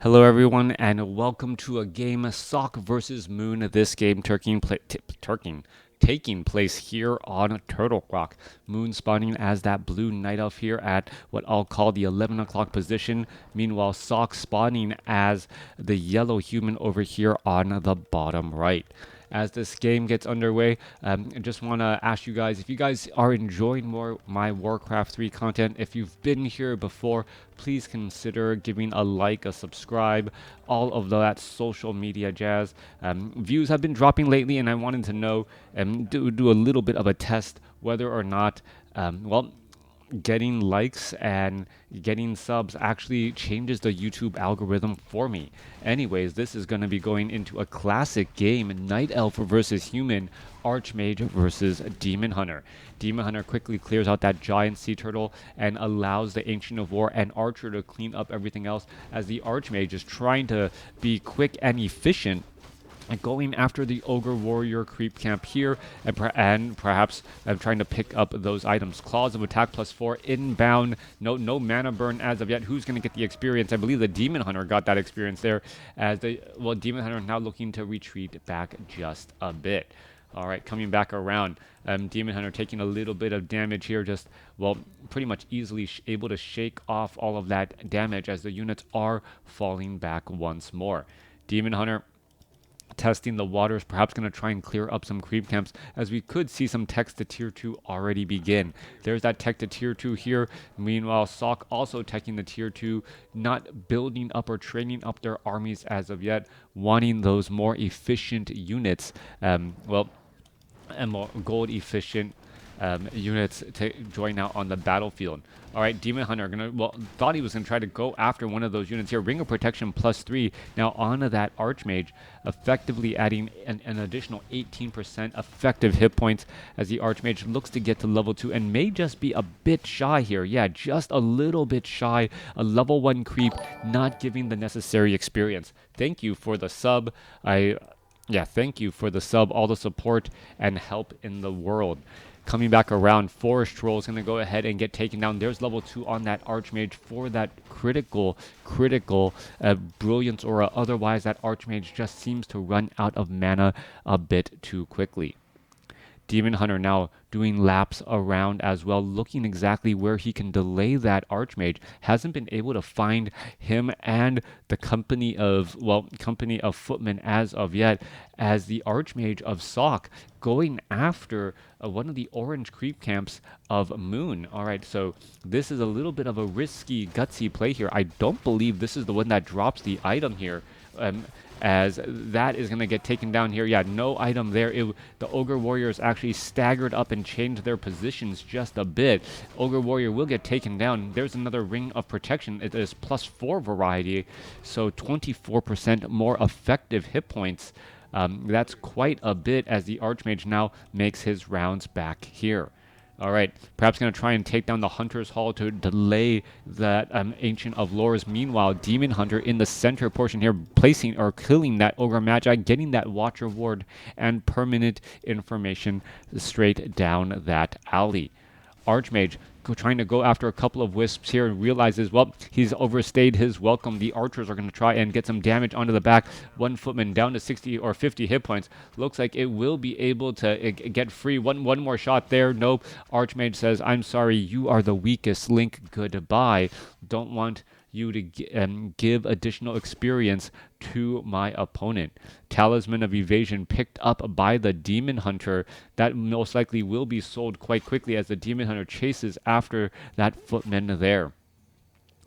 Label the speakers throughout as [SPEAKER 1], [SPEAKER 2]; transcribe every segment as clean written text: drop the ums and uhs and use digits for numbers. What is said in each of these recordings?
[SPEAKER 1] Hello everyone and welcome to a game Sock versus Moon. This game taking place here on Turtle Rock. Moon spawning as that blue night elf here at what I'll call the 11 o'clock position. Meanwhile, Sock spawning as the yellow human over here on the bottom right. As this game gets underway, I just want to ask you guys if you guys are enjoying more my Warcraft 3 content. If you've been here before, please consider giving a like, a subscribe, all of that social media jazz. Views have been dropping lately, and I wanted to know do a little bit of a test whether or not, getting likes and getting subs actually changes the YouTube algorithm for me. Anyways, this is going to be going into a classic game, Night Elf versus Human, Archmage versus Demon Hunter. Demon Hunter quickly clears out that giant sea turtle and allows the Ancient of War and Archer to clean up everything else, as the Archmage is trying to be quick and efficient and going after the Ogre Warrior creep camp here, and perhaps trying to pick up those items. Claws of Attack +4 inbound. No mana burn as of yet. Who's going to get the experience? I believe the Demon Hunter got that experience there, as Demon Hunter now looking to retreat back just a bit. All right, coming back around. Demon Hunter taking a little bit of damage here, just, pretty much easily able to shake off all of that damage as the units are falling back once more. Demon Hunter testing the waters, perhaps going to try and clear up some creep camps, as we could see some techs to tier 2 already begin. There's that tech to tier 2 here. Meanwhile, Sock also teching the tier 2, not building up or training up their armies as of yet, wanting those more efficient units, and more gold efficient units to join out on the battlefield. All right, Demon Hunter thought he was gonna try to go after one of those units here. Ring of Protection +3 now onto that Archmage, effectively adding an additional 18% effective hit points, as the Archmage looks to get to level 2 and may just be a bit shy here. Yeah, just a little bit shy. A level 1 creep, not giving the necessary experience. Thank you for the sub. Thank you for the sub, all the support and help in the world. Coming back around, Forest Troll is going to go ahead and get taken down. There's level 2 on that Archmage for that critical Brilliance Aura. Otherwise, that Archmage just seems to run out of mana a bit too quickly. Demon Hunter now doing laps around as well, looking exactly where he can delay that Archmage. Hasn't been able to find him and the company of footmen as of yet, as the Archmage of Sock going after one of the orange creep camps of Moon. All right, so this is a little bit of a risky, gutsy play here. I don't believe this is the one that drops the item here. As that is going to get taken down here. Yeah, no item there. The Ogre Warriors actually staggered up and changed their positions just a bit. Ogre Warrior will get taken down. There's another Ring of Protection. It is +4 variety, so 24% more effective hit points. That's quite a bit, as the Archmage now makes his rounds back here. All right, perhaps going to try and take down the Hunter's Hall to delay that Ancient of Lores. Meanwhile, Demon Hunter in the center portion here, placing or killing that Ogre Magi, getting that Watcher Ward and permanent information straight down that alley. Archmage trying to go after a couple of wisps here and realizes, he's overstayed his welcome. The archers are going to try and get some damage onto the back. One footman down to 60 or 50 hit points. Looks like it will be able to get free. One more shot there. Nope. Archmage says, I'm sorry, you are the weakest link. Goodbye. Don't want you to give additional experience to my opponent. Talisman of Evasion picked up by the Demon Hunter. That most likely will be sold quite quickly, as the Demon Hunter chases after that footman there.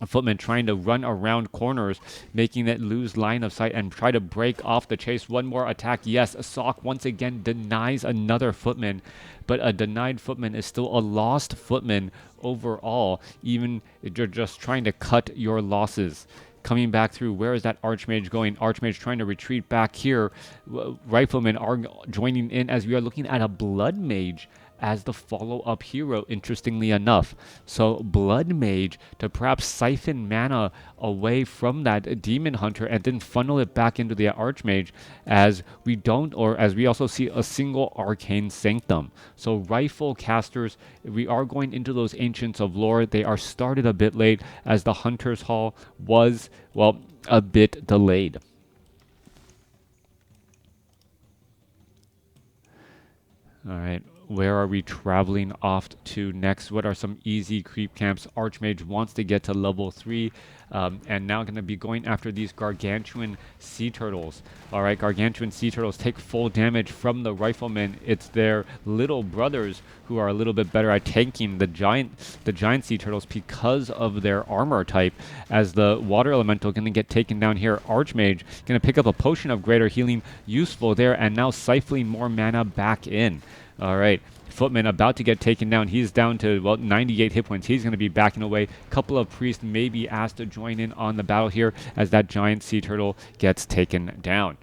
[SPEAKER 1] A footman trying to run around corners, making it lose line of sight and try to break off the chase. One more attack. Yes, Sock once again denies another footman, but a denied footman is still a lost footman overall, even if you're just trying to cut your losses. Coming back through, where is that Archmage going? Archmage trying to retreat back here. Riflemen are joining in, as we are looking at a Blood Mage as the follow-up hero, interestingly enough. So Blood Mage to perhaps siphon mana away from that Demon Hunter and then funnel it back into the Archmage, as we also see a single Arcane Sanctum. So rifle casters, we are going into those Ancients of Lore. They are started a bit late, as the Hunter's Hall was, a bit delayed. All right, where are we traveling off to next? What are some easy creep camps? Archmage wants to get to level 3, and now going to be going after these gargantuan sea turtles. All right, gargantuan sea turtles take full damage from the riflemen. It's their little brothers who are a little bit better at tanking the giant sea turtles because of their armor type. As the water elemental going to get taken down here, Archmage going to pick up a potion of greater healing, useful there, and now siphoning more mana back in. All right, Footman about to get taken down. He's down to, well, 98 hit points. He's going to be backing away. A couple of priests may be asked to join in on the battle here as that giant sea turtle gets taken down.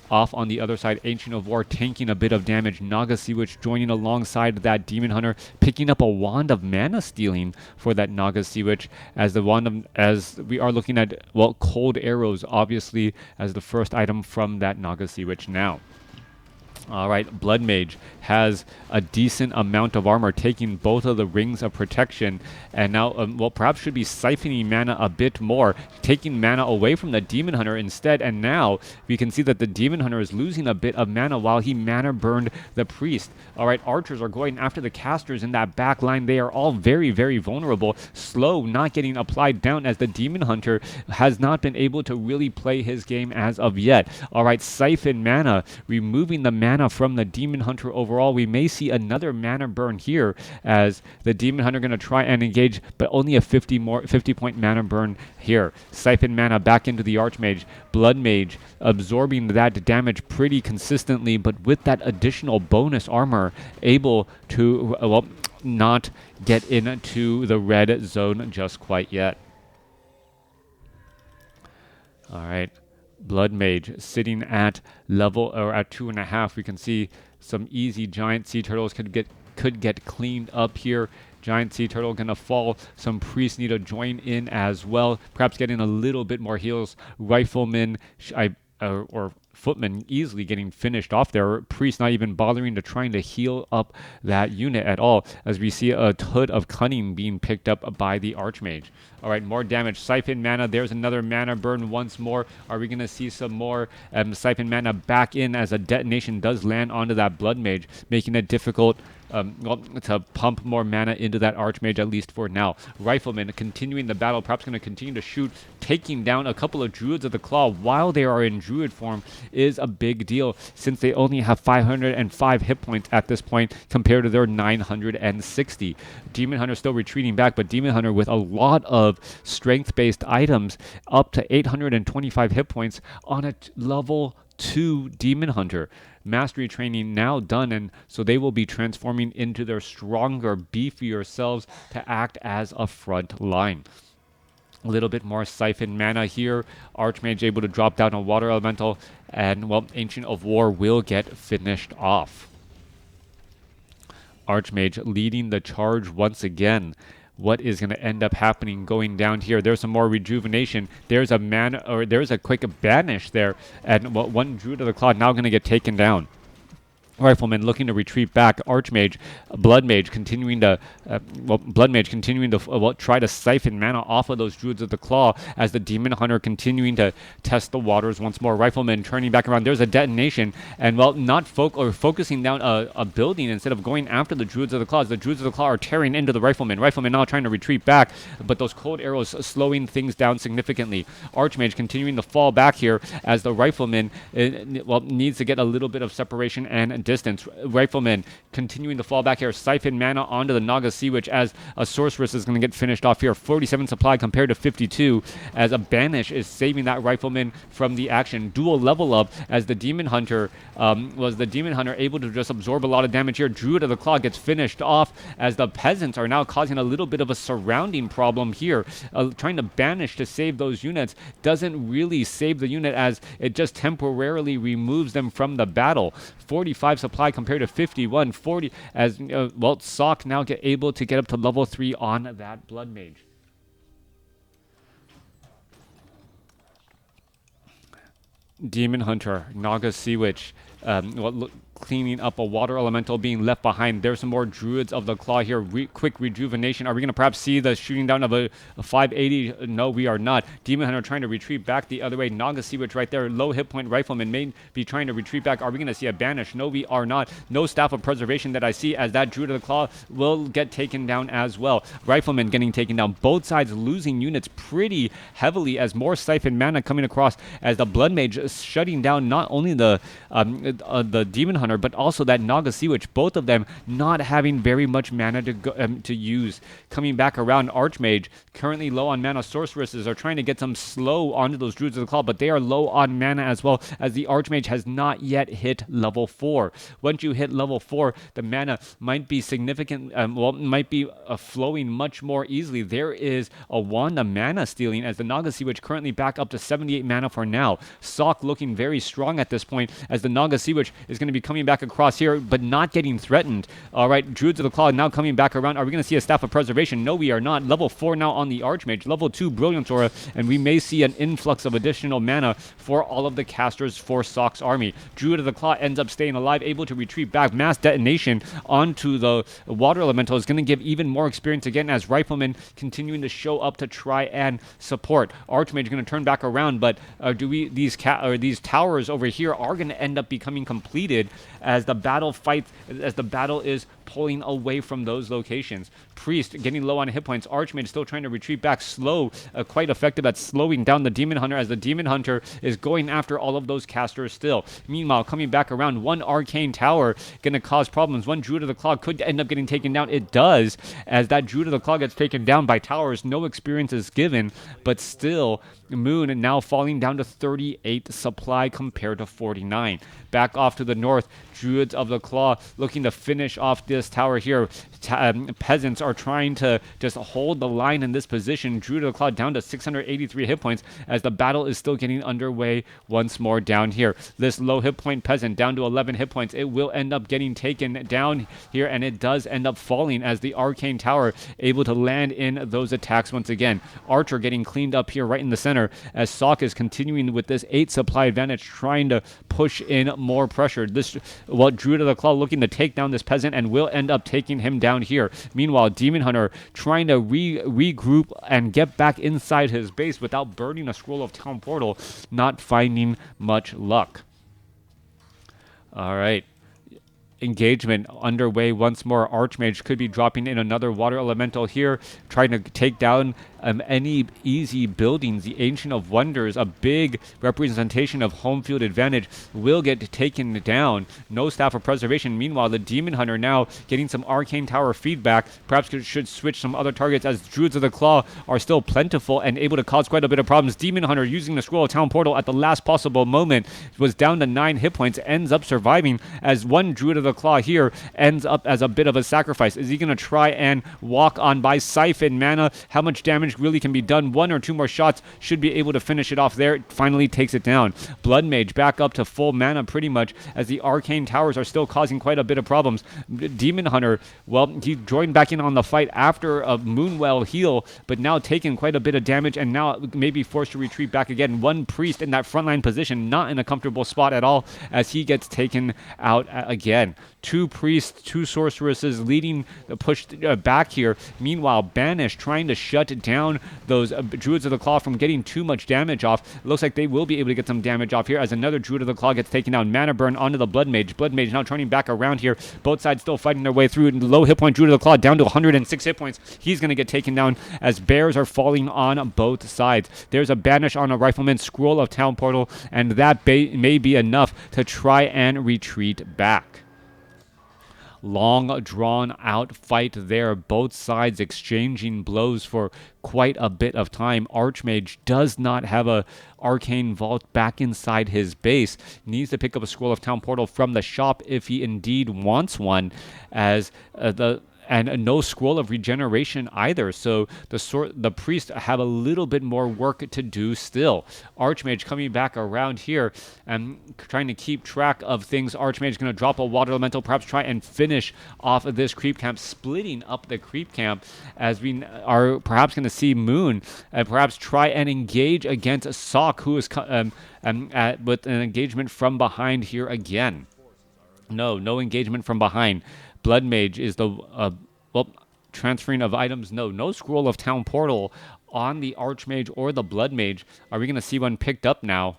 [SPEAKER 1] Off on the other side, Ancient of War tanking a bit of damage. Naga Sea Witch joining alongside that Demon Hunter, picking up a Wand of Mana Stealing for that Naga Sea Witch. As we are looking at, well, Cold Arrows, obviously, as the first item from that Naga Sea Witch now. All right, Blood Mage has a decent amount of armor, taking both of the rings of protection, and now, well, perhaps should be siphoning mana a bit more, taking mana away from the Demon Hunter instead, and now we can see that the Demon Hunter is losing a bit of mana while he mana burned the Priest. All right, archers are going after the casters in that back line. They are all very, very vulnerable. Slow not getting applied down as the Demon Hunter has not been able to really play his game as of yet. All right, siphon mana, removing the mana from the Demon Hunter overall. We may see another mana burn here as the Demon Hunter going to try and engage, but only a 50 point mana burn here. Siphon mana back into the Archmage. Blood Mage absorbing that damage pretty consistently, but with that additional bonus armor, able to, well, not get into the red zone just quite yet. All right. Blood Mage sitting at level, or at 2.5. We can see some easy giant sea turtles could get cleaned up here. Giant sea turtle gonna fall. Some priests need to join in as well. Perhaps getting a little bit more heals. Riflemen, or footmen easily getting finished off there. Priest not even bothering to trying to heal up that unit at all, as we see a Hood of Cunning being picked up by the Archmage. All right, more damage. Siphon mana. There's another mana burn once more. Are we going to see some more siphon mana back in as a detonation does land onto that Blood Mage, making it difficult to pump more mana into that Archmage, at least for now. Rifleman continuing the battle, perhaps going to continue to shoot, taking down a couple of Druids of the Claw while they are in Druid form is a big deal, since they only have 505 hit points at this point compared to their 960. Demon Hunter still retreating back, but Demon Hunter with a lot of strength-based items, up to 825 hit points on a level 2 Demon Hunter. Mastery training now done, and so they will be transforming into their stronger, beefier selves to act as a front line. A little bit more siphon mana here. Archmage able to drop down a water elemental, and, well, Ancient of War will get finished off. Archmage leading the charge once again. What is going to end up happening going down here? There's some more rejuvenation. There's a mana, or there's a quick banish there, and, well, one Druid of the Claw now going to get taken down. Rifleman looking to retreat back. Archmage, Blood Mage continuing to, try to siphon mana off of those Druids of the Claw, as the Demon Hunter continuing to test the waters once more. Rifleman turning back around. There's a detonation, and, well, not focusing down a building instead of going after the Druids of the Claw. The Druids of the Claw are tearing into the Rifleman. Rifleman now trying to retreat back, but those cold arrows slowing things down significantly. Archmage continuing to fall back here as the Rifleman, needs to get a little bit of separation and distance. Rifleman continuing to fall back here. Siphon mana onto the Naga Sea Witch as a Sorceress is going to get finished off here. 47 supply compared to 52, as a Banish is saving that Rifleman from the action. Dual level up as the Demon Hunter able to just absorb a lot of damage here. Druid of the Claw gets finished off as the Peasants are now causing a little bit of a surrounding problem here. Trying to banish to save those units doesn't really save the unit, as it just temporarily removes them from the battle. 45 supply compared to 51. 40 as, Sock now able to get up to level 3 on that Blood Mage. Demon Hunter, Naga Sea Witch, cleaning up a water elemental being left behind. There's some more Druids of the Claw here. Quick rejuvenation. Are we going to perhaps see the shooting down of a 580? No, we are not. Demon Hunter trying to retreat back the other way. Naga Sea Witch right there. Low hit point Rifleman may be trying to retreat back. Are we going to see a banish? No, we are not. No Staff of Preservation that I see, as that Druid of the Claw will get taken down as well. Rifleman getting taken down. Both sides losing units pretty heavily as more Siphon Mana coming across, as the Blood Mage is shutting down not only the Demon Hunter, but also that Naga Sea Witch. Both of them not having very much mana to use. Coming back around, Archmage currently low on mana. Sorceresses are trying to get some slow onto those Druids of the Claw, but they are low on mana as well, as the Archmage has not yet hit level 4. Once you hit level 4, the mana might be significant, might be flowing much more easily. There is a Wand of Mana stealing, as the Naga Sea Witch currently back up to 78 mana for now. Sok looking very strong at this point, as the Naga Sea Witch is going to be coming back across here, but not getting threatened. All right, Druids of the Claw now coming back around. Are we going to see a Staff of Preservation? No, we are not. Level 4 now on the Archmage. Level 2 Brilliant Aura, and we may see an influx of additional mana for all of the casters for Sok's army. Druid of the Claw ends up staying alive, able to retreat back. Mass Detonation onto the Water Elemental is going to give even more experience again, as Riflemen continuing to show up to try and support. Archmage going to turn back around, but these towers over here are going to end up becoming completed as the battle is pulling away from those locations. Priest getting low on hit points. Archmage still trying to retreat back. Slow, quite effective at slowing down the Demon Hunter, as the Demon Hunter is going after all of those casters still. Meanwhile, coming back around, one Arcane Tower going to cause problems. One Druid of the Claw could end up getting taken down. It does, as that Druid of the Claw gets taken down by towers. No experience is given, but still, Moon now falling down to 38 supply compared to 49. Back off to the north, Druids of the Claw looking to finish off this tower here. Peasants are trying to just hold the line in this position. Druid of the Claw down to 683 hit points, as the battle is still getting underway once more down here. This low hit point peasant down to 11 hit points. It will end up getting taken down here, and it does end up falling, as the Arcane Tower able to land in those attacks once again. Archer getting cleaned up here right in the center, as Sok is continuing with this 8 supply advantage, trying to push in more pressure. Druid of the Claw looking to take down this peasant, and will end up taking him down here. Meanwhile, Demon Hunter trying to regroup and get back inside his base without burning a scroll of Town Portal, not finding much luck. All right. Engagement underway once more. Archmage could be dropping in another water elemental here, trying to take down any easy buildings. The Ancient of Wonders, a big representation of home field advantage, will get taken down. No Staff of Preservation. Meanwhile, the Demon Hunter now getting some Arcane Tower feedback. Perhaps should switch some other targets, as Druids of the Claw are still plentiful and able to cause quite a bit of problems. Demon Hunter using the Scroll of Town Portal at the last possible moment was down to 9 hit points, ends up surviving, as one Druid of the Claw here ends up as a bit of a sacrifice. Is he going to try and walk on by Siphon Mana? How much damage really can be done? 1 or 2 more shots should be able to finish it off there. It finally takes it down. Blood Mage back up to full mana pretty much, as the Arcane Towers are still causing quite a bit of problems. Demon Hunter, well, he joined back in on the fight after a Moonwell heal, but now taking quite a bit of damage, and now may be forced to retreat back again. One Priest in that frontline position, not in a comfortable spot at all, as he gets taken out again. 2 Priests, 2 Sorceresses leading the push back here. Meanwhile, Banish trying to shut down those Druids of the Claw from getting too much damage off. It looks like they will be able to get some damage off here, as another Druid of the Claw gets taken down. Mana Burn onto the Blood Mage. Blood Mage now turning back around here. Both sides still fighting their way through. Low hit point Druid of the Claw down to 106 hit points. He's going to get taken down, as bears are falling on both sides. There's a Banish on a Rifleman, Scroll of Town Portal, and that may be enough to try and retreat back. Long drawn out fight there, both sides exchanging blows for quite a bit of time. Archmage does not have a Arcane Vault back inside his base. Needs to pick up a Scroll of Town Portal from the shop if he indeed wants one, as and no Scroll of Regeneration either. So the Priest have a little bit more work to do still. Archmage coming back around here and trying to keep track of things. Archmage is going to drop a Water Elemental, perhaps try and finish off of this creep camp, splitting up the creep camp, as we are perhaps going to see Moon and perhaps try and engage against Sok, who is with an engagement from behind here again. No engagement from behind. Blood Mage is the well, transferring of items. No scroll of Town Portal on the Archmage or the Blood Mage. Are we gonna see one picked up now?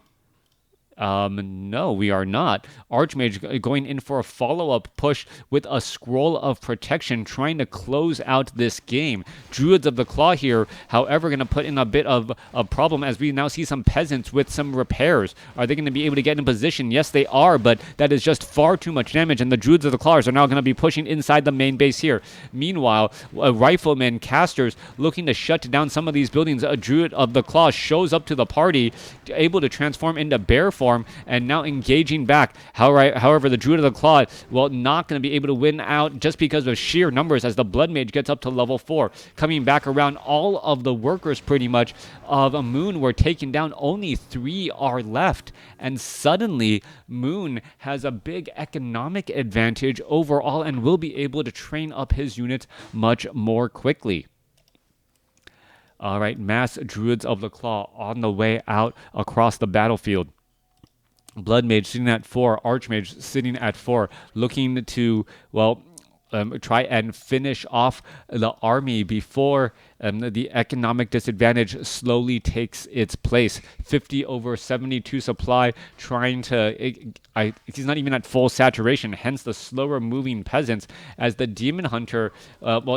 [SPEAKER 1] No, we are not. Archmage going in for a follow-up push with a Scroll of Protection, trying to close out this game. Druids of the Claw here, however, going to put in a bit of a problem as we now see some peasants with some repairs. Are they going to be able to get in position? Yes, they are, but that is just far too much damage, and the Druids of the Claws are now going to be pushing inside the main base here. Meanwhile, riflemen, casters, looking to shut down some of these buildings. A Druid of the Claw shows up to the party, able to transform into bear form, and now engaging back. However, the Druid of the Claw, well, not going to be able to win out just because of sheer numbers as the Blood Mage gets up to level 4. Coming back around, all of the workers pretty much of Moon were taken down. Only 3 are left. And suddenly, Moon has a big economic advantage overall and will be able to train up his units much more quickly. All right, mass Druids of the Claw on the way out across the battlefield. Blood Mage sitting at 4, Archmage sitting at 4, looking to, well, try and finish off the army before the economic disadvantage slowly takes its place. 50 over 72 supply, trying to... he's not even at full saturation, hence the slower moving peasants as the Demon Hunter,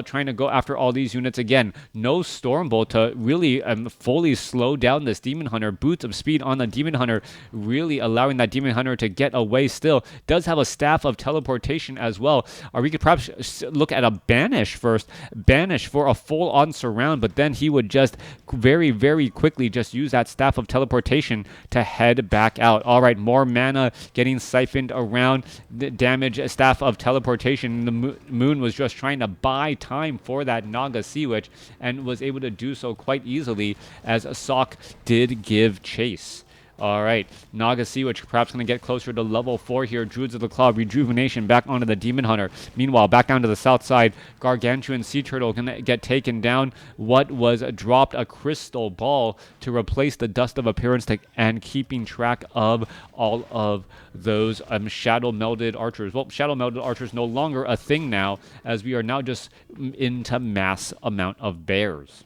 [SPEAKER 1] trying to go after all these units again. No Stormbolt to really fully slow down this Demon Hunter. Boots of Speed on the Demon Hunter, really allowing that Demon Hunter to get away still. Does have a Staff of Teleportation as well. Or we could perhaps look at a Banish first. Banish for a full-on surround, but then he would just very, very quickly just use that Staff of Teleportation to head back out. All right, more mana getting siphoned around. The damage Staff of Teleportation. The Moon was just trying to buy time for that Naga Sea Witch and was able to do so quite easily as Sok did give chase. All right, Naga Sea Witch perhaps going to get closer to level 4 here. Druids of the Claw, Rejuvenation back onto the Demon Hunter. Meanwhile, back down to the south side, Gargantuan Sea Turtle going to get taken down. What was dropped? A Crystal Ball to replace the Dust of Appearance and keeping track of all of those Shadow Melded Archers. Well, Shadow Melded Archers no longer a thing now, as we are now just into mass amount of bears.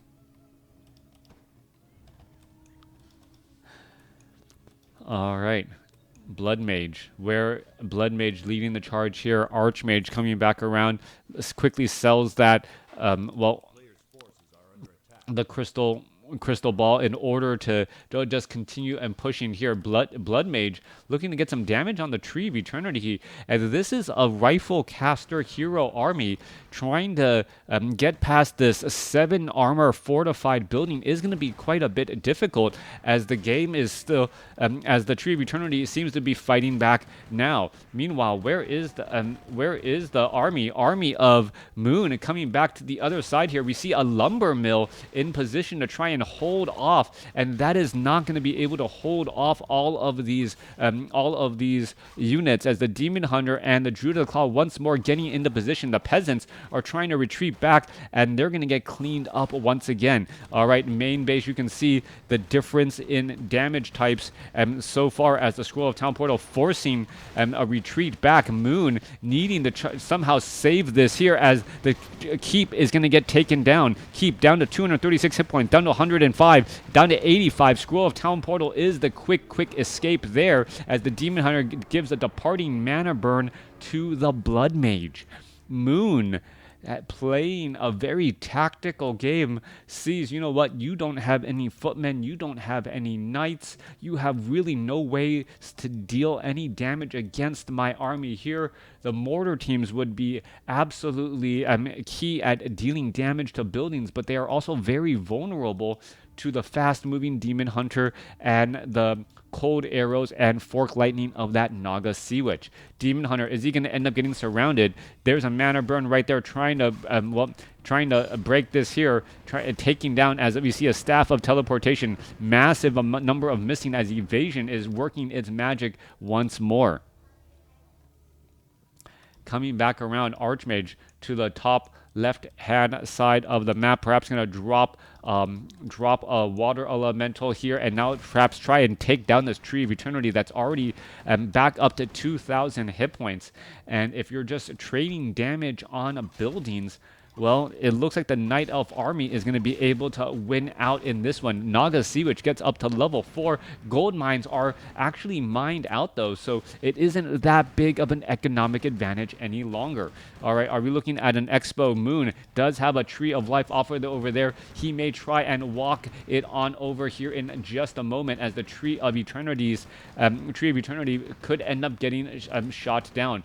[SPEAKER 1] All right, Blood Mage. Where Blood Mage leading the charge here. Archmage coming back around, quickly sells that, the crystal ball in order to just continue and pushing here. Blood Mage looking to get some damage on the Tree of Eternity, as this is a rifle caster hero army trying to get past this 7 armor fortified building is going to be quite a bit difficult, as the game is still as the Tree of Eternity seems to be fighting back now. Meanwhile, where is the army of Moon coming back to the other side here? We see a lumber mill in position to try and hold off, and that is not going to be able to hold off all of these units, as the Demon Hunter and the Druid of the Claw once more getting into position. The peasants are trying to retreat back, and they're going to get cleaned up once again. All right, main base, you can see the difference in damage types so far, as the Scroll of Town Portal forcing a retreat back. Moon needing to somehow save this here, as the Keep is going to get taken down. Keep down to 236 hit points, down to 105, down to 85. Scroll of Town Portal is the quick escape there, as the Demon Hunter gives a departing mana burn to the Blood Mage. Moon, playing a very tactical game, sees, you know what, you don't have any footmen, you don't have any knights, you have really no ways to deal any damage against my army here. The mortar teams would be absolutely key at dealing damage to buildings, but they are also very vulnerable to the fast-moving Demon Hunter and the cold arrows and fork lightning of that Naga Sea Witch. Demon Hunter, is he going to end up getting surrounded? There's a mana burn right there, trying to break this here, taking down, as we see a Staff of Teleportation. Massive number of missing, as Evasion is working its magic once more. Coming back around, Archmage to the top left-hand side of the map. Perhaps going to drop a water elemental here, and now perhaps try and take down this Tree of Eternity that's already back up to 2,000 hit points. And if you're just trading damage on buildings, well, it looks like the Night Elf army is going to be able to win out in this one. Naga Sea Witch gets up to level 4. Gold mines are actually mined out, though, so it isn't that big of an economic advantage any longer. All right, are we looking at an Expo? Moon does have a Tree of Life offered over there. He may try and walk it on over here in just a moment, as the Tree of Eternity could end up getting shot down.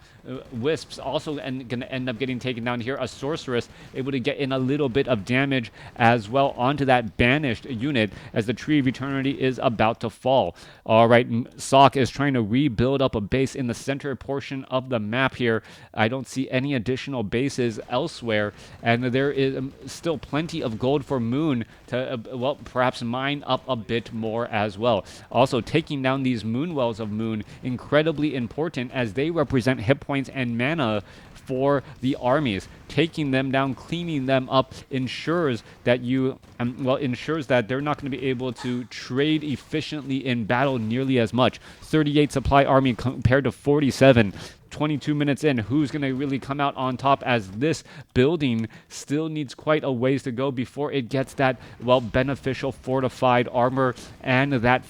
[SPEAKER 1] Wisps also going to end up getting taken down here. A Sorceress able to get in a little bit of damage as well onto that banished unit, as the Tree of Eternity is about to fall. All right, Sock is trying to rebuild up a base in the center portion of the map here. I don't see any additional bases elsewhere, and there is still plenty of gold for Moon to, well, perhaps mine up a bit more as well. Also, taking down these Moon Wells of Moon, incredibly important, as they represent hit points and mana for the armies. Taking them down, cleaning them up, ensures that ensures that they're not going to be able to trade efficiently in battle nearly as much. 38 supply army compared to 47. 22 minutes in, who's going to really come out on top, as this building still needs quite a ways to go before it gets that, well, beneficial fortified armor and that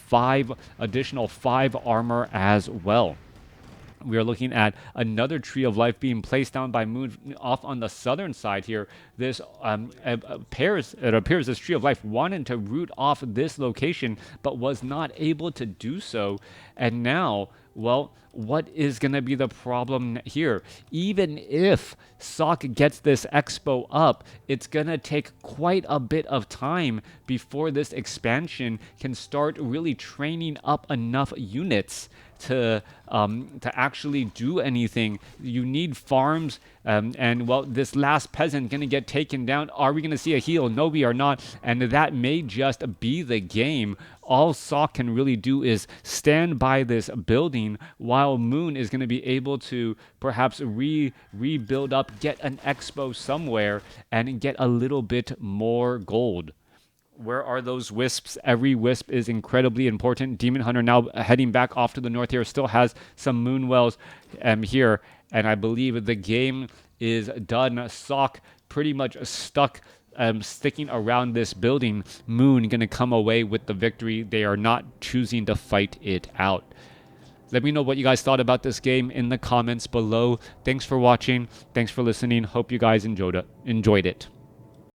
[SPEAKER 1] additional 5 armor as well. We are looking at another Tree of Life being placed down by Moon off on the southern side here. This it appears this Tree of Life wanted to root off this location, but was not able to do so. And now, well, what is going to be the problem here? Even if Sock gets this Expo up, it's going to take quite a bit of time before this expansion can start really training up enough units to actually do anything. You need farms, and well, this last peasant gonna get taken down. Are we gonna see a heal? No, we are not, and that may just be the game. All Sock can really do is stand by this building, while Moon is gonna be able to perhaps rebuild up, get an Expo somewhere, and get a little bit more gold. Where are those wisps? Every wisp is incredibly important. Demon Hunter now heading back off to the north here, still has some moon wells here, and I believe the game is done. Sock pretty much stuck, sticking around this building. Moon gonna come away with the victory. They are not choosing to fight it out. Let me know what you guys thought about this game in the comments below. Thanks for watching. Thanks for listening. Hope you guys enjoyed it.